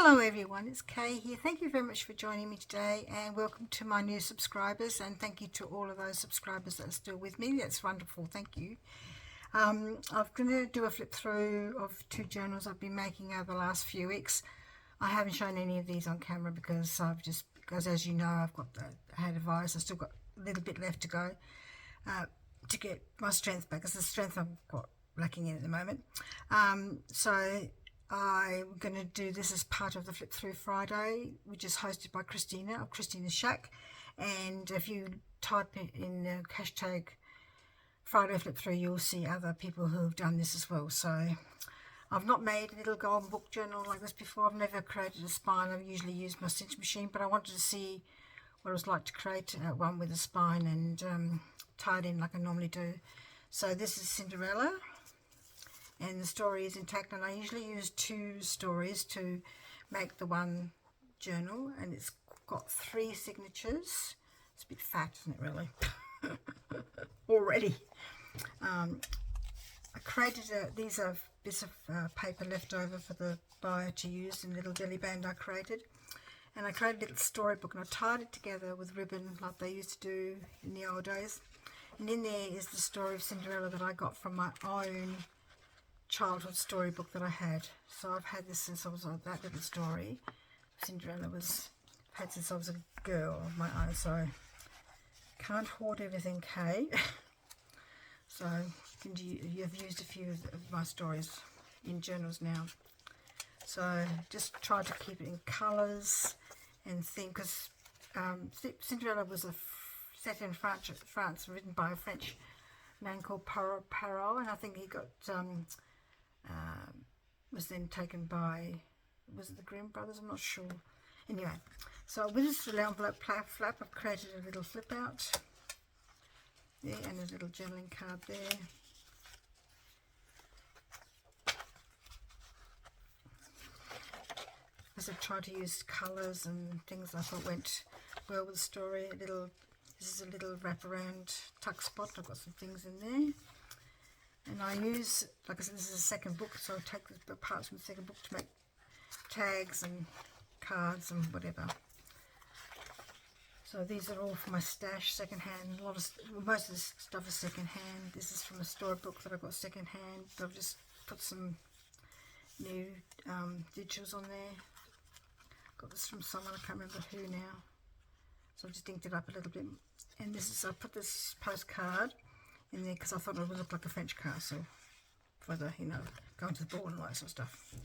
Hello everyone, it's Kay here. Thank you very much for joining me today and welcome to my new subscribers, and thank you to all of those subscribers that are still with me. That's wonderful, thank you. I'm going to do a flip through of two journals I've been making over the last few weeks. I haven't shown any of these on camera because as you know, I had a virus. I've still got a little bit left to go to get my strength back. It's the strength I've got lacking in at the moment. So I'm going to do this as part of the Flip Through Friday, which is hosted by Christina of Christina's Shack. And if you type it in the hashtag Friday Flip Through, you'll see other people who have done this as well. So I've not made a little golden book journal like this before. I've never created a spine. I've usually used my cinch machine, but I wanted to see what it was like to create one with a spine and tie it in like I normally do. So this is Cinderella, and the story is intact, and I usually use two stories to make the one journal, and it's got 3 signatures. It's a bit fat, isn't it, really? Already. I created these are bits of paper left over for the buyer to use in a little jelly band I created, and I created a little storybook, and I tied it together with ribbon like they used to do in the old days. And in there is the story of Cinderella that I got from my own childhood storybook that I had. So I've had this since I was that little story. Cinderella I've had since I was a girl of my own, so can't hoard everything, Kay. So you've used a few of my stories in journals now. So just try to keep it in colours and theme, because Cinderella was set in France, written by a French man called Perrault, and I think he got was then taken by, was it the Grimm brothers? I'm not sure. Anyway, so with this little envelope flap, I've created a little flip out there and a little journaling card there. As I tried to use colours and things I thought went well with the story. This is a little wraparound tuck spot. I've got some things in there. And I use, like I said, this is a second book, so I'll take the parts from the second book to make tags and cards and whatever. So these are all from my stash, secondhand. Most of this stuff is secondhand. This is from a storybook that I got secondhand. I've just put some new digitals on there. Got this from someone, I can't remember who now. So I just inked it up a little bit. And this is, I put this postcard in there because I thought it would look like a French castle for the, going to the ball and all that sort of stuff.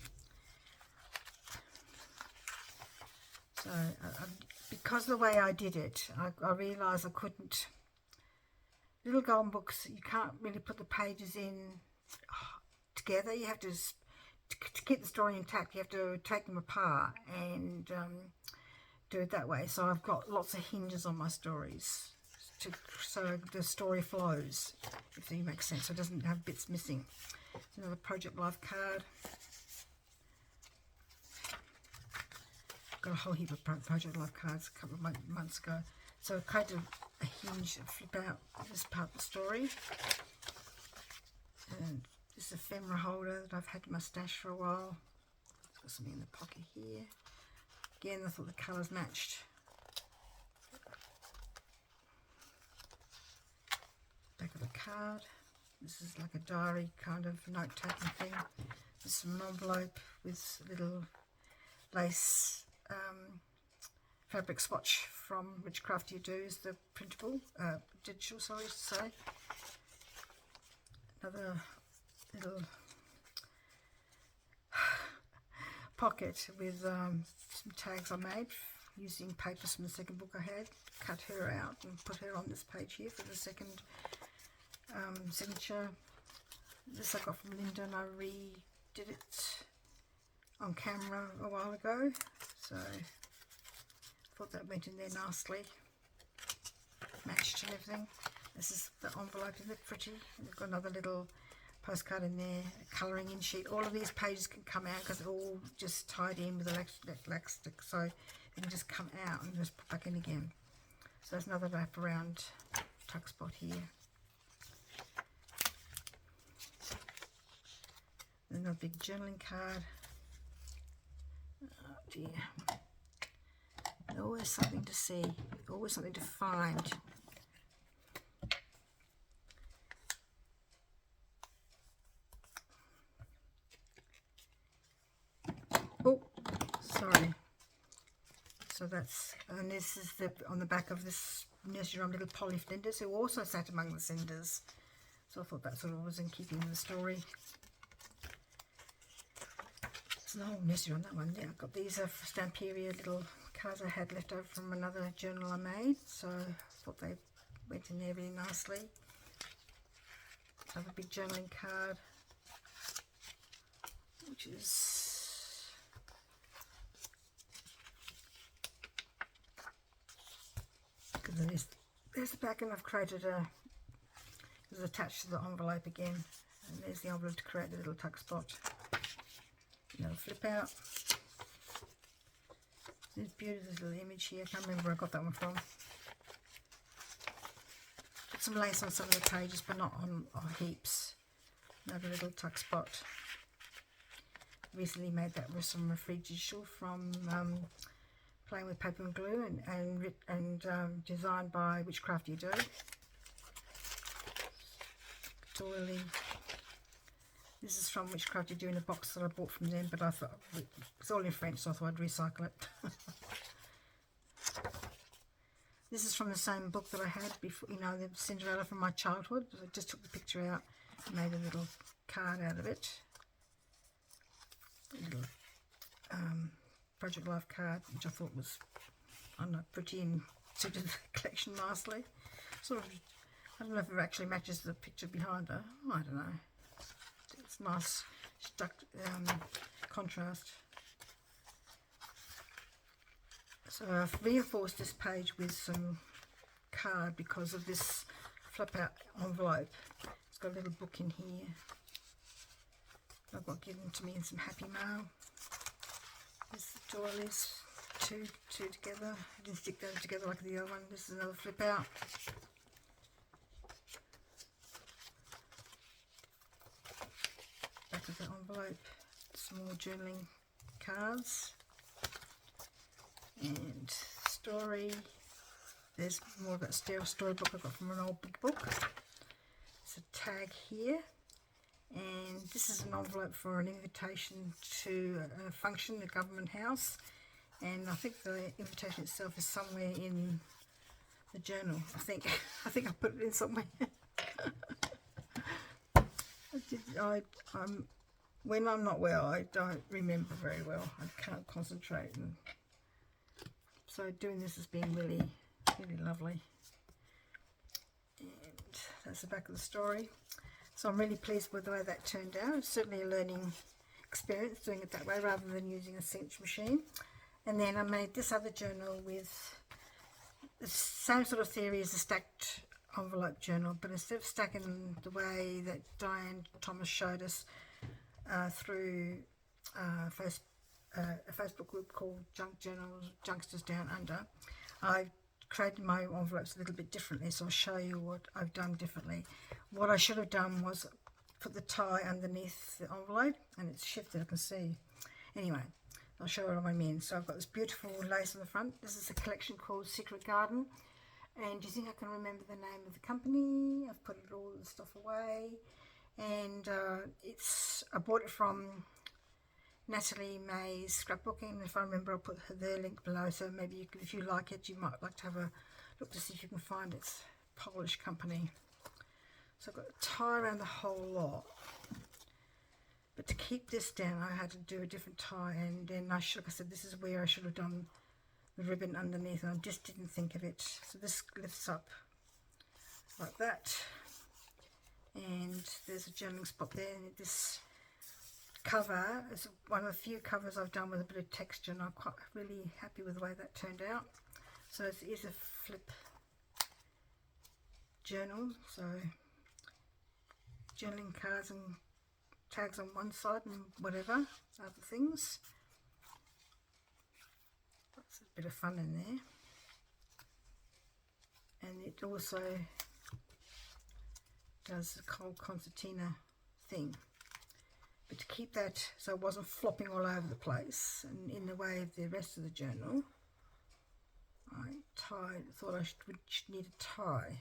So because of the way I did it, I realised I couldn't. Little golden books, you can't really put the pages in together. You have to keep the story intact, you have to take them apart and do it that way. So I've got lots of hinges on my stories, so the story flows, if that makes sense, so it doesn't have bits missing. It's another Project Life card. Got a whole heap of Project Life cards a couple of months ago. So I created a hinge, flip out this part of the story. And this is a ephemera holder that I've had in my stash for a while. Got something in the pocket here. Again, I thought the colours matched. Back of the card. This is like a diary kind of note-taking thing. This is an envelope with little lace fabric swatch from which craft you do is the printable, digital, sorry to say. Another little pocket with some tags I made using papers from the second book I had. Cut her out and put her on this page here for the second signature. This I got from Linda and I redid it on camera a while ago, so I thought that went in there nicely, matched and everything. This is the envelope, isn't it pretty? We've got another little postcard in there, a colouring in sheet. All of these pages can come out because they're all just tied in with elastic, so they can just come out and just put back in again. So there's another wraparound tuck spot here. Another big journaling card. dear. Always something to see, always something to find. Oh, sorry. So that's, and this is the on the back of this nursery rhyme, little Polly Flinders, who also sat among the cinders. So I thought that sort of was in keeping with the story. There's an old nursery on that one. Yeah, I've got these Stamperia little cards I had left over from another journal I made, so I thought they went in there really nicely. Another big journaling card, which is there's the back, and I've created it's attached to the envelope again, and there's the envelope to create the little tuck spot. Another flip out. This beautiful little image here. I can't remember where I got that one from. Put some lace on some of the pages, but not on heaps. Another little tuck spot. Recently made that with some refrigial from playing with paper and glue, and designed by Witchcraft You Do. Doily. This is from Witchcraft You Do in a box that I bought from them, but I thought it's all in French, so I thought I'd recycle it. This is from the same book that I had before, you know, the Cinderella from my childhood. I just took the picture out and made a little card out of it. A little Project Life card, which I thought was, I don't know, pretty and suited the collection nicely. Sort of, I don't know if it actually matches the picture behind her. I don't know. It's nice contrast. So I've reinforced this page with some card because of this flip out envelope. It's got a little book in here. I've got given to me in some happy mail. There's the doilies, two together. I didn't stick them together like the other one. This is another flip out. Back of the envelope, some more journaling cards, and story. There's more of that storybook I got from an old big book. There's a tag here, and this is an envelope for an invitation to a function, a government house, and I think the invitation itself is somewhere in the journal. I think I put it in somewhere. When I'm not well, I don't remember very well. I can't concentrate, and so doing this has been really, really lovely. And that's the back of the story. So I'm really pleased with the way that turned out. It's certainly a learning experience doing it that way rather than using a cinch machine. And then I made this other journal with the same sort of theory as a stacked envelope journal, but instead of stacking the way that Diane Thomas showed us through a Facebook group called Junk Journals, Junksters Down Under, I created my envelopes a little bit differently, so I'll show you what I've done differently. What I should have done was put the tie underneath the envelope, and it's shifted, I can see. Anyway, I'll show you what I mean. So I've got this beautiful lace on the front. This is a collection called Secret Garden. And do you think I can remember the name of the company? I've put all the stuff away. And I bought it from Natalie May's scrapbooking. If I remember, I'll put the link below. So maybe if you like it, you might like to have a look to see if you can find it. It's a Polish company. So I've got a tie around the whole lot. But to keep this down, I had to do a different tie. And then like I said, this is where I should have done the ribbon underneath, and I just didn't think of it. So this lifts up like that, and there's a journaling spot there. And this cover is one of the few covers I've done with a bit of texture, and I'm quite really happy with the way that turned out. So it is a flip journal, so journaling cards and tags on one side and whatever other things. That's a bit of fun in there. And it also does the cold concertina thing. But to keep that so it wasn't flopping all over the place and in the way of the rest of the journal, I thought I would need a tie.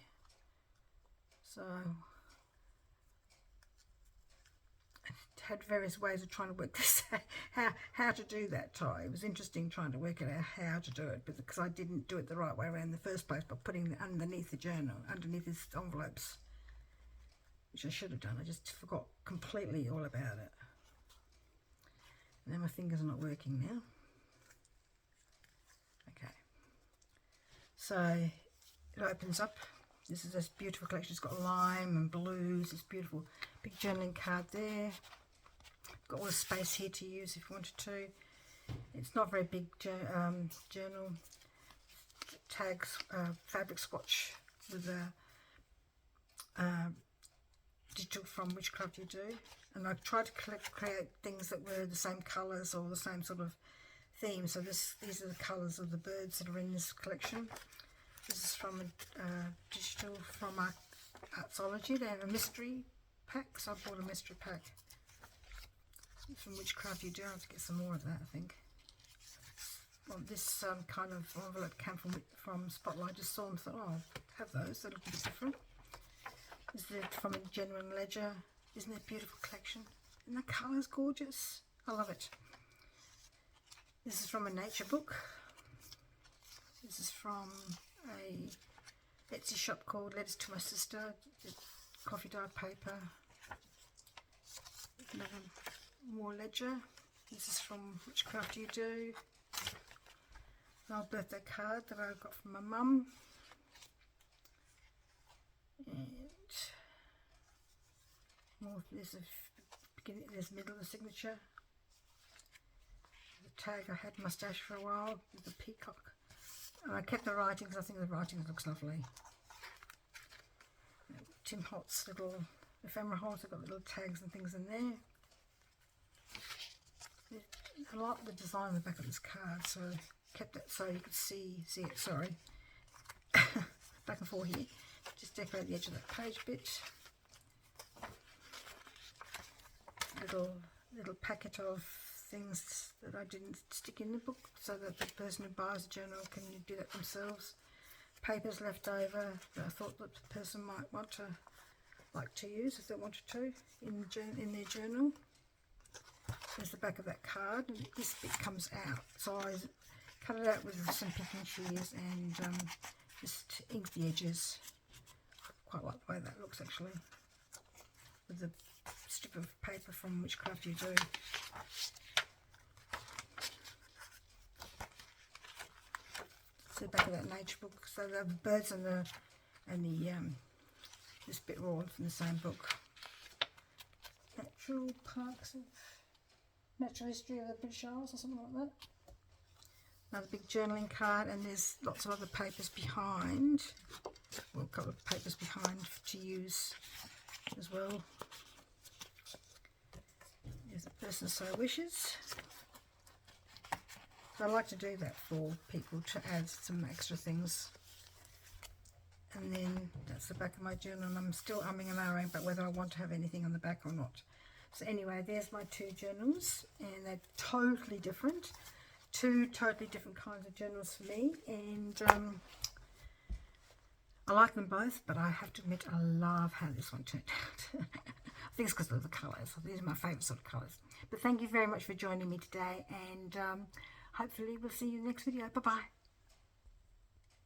So I had various ways of trying to work this out, how to do that tie. It was interesting trying to work out how to do it, because I didn't do it the right way around in the first place by putting it underneath the journal, underneath these envelopes, which I should have done. I just forgot completely all about it. Now my fingers are not working now. Okay, so it opens up. This is this beautiful collection. It's got lime and blues. It's beautiful. Big journaling card there. Got all the space here to use if you wanted to. It's not very big journal. Tags, fabric swatch with a digital from Witchcraft You Do. And I've tried to create things that were the same colours or the same sort of theme. So these are the colours of the birds that are in this collection. This is from a digital from Artsology. They have a mystery pack, so I bought a mystery pack. It's from Witchcraft You Do. I have to get some more of that, I think. Well, this kind of envelope came from Spotlight. I just saw them and thought, oh, I'll have those. They look a bit different. This is from a Genuine Ledger. Isn't it a beautiful collection? And the colour's gorgeous. I love it. This is from a nature book. This is from a Etsy shop called Letters to My Sister. Coffee dyed paper. Another more ledger. This is from Witchcraft You Do. An old birthday card that I got from my mum. And more, there's a beginning, there's middle of the signature. The tag, I had mustache for a while with the peacock. And I kept the writing because I think the writing looks lovely. Tim Holt's little ephemera holes. I've got little tags and things in there. I like the design on the back of this card, so I kept it so you could see it. Sorry, back and forth here. Just decorate the edge of that page a bit. Little packet of things that I didn't stick in the book, so that the person who buys the journal can do that themselves. Papers left over that I thought that the person might like to use if they wanted to in their journal. There's the back of that card, and this bit comes out. So I cut it out with some picking shears and just ink the edges. I quite like the way that looks actually, with the strip of paper from Witchcraft You Do. It's the back of that nature book. So the birds and the this bit were all from the same book. Natural History of the British Isles or something like that. Another big journaling card, and there's lots of other papers behind. Well, a couple of papers behind to use as well. There's a person so wishes. So I like to do that for people to add some extra things. And then that's the back of my journal, and I'm still umming and ahhing about whether I want to have anything on the back or not. So anyway, there's my two journals, and they're totally different. Two totally different kinds of journals for me, and I like them both, but I have to admit I love how this one turned out. I think it's because of the colours. These are my favourite sort of colours. But thank you very much for joining me today, and hopefully we'll see you in the next video. Bye-bye.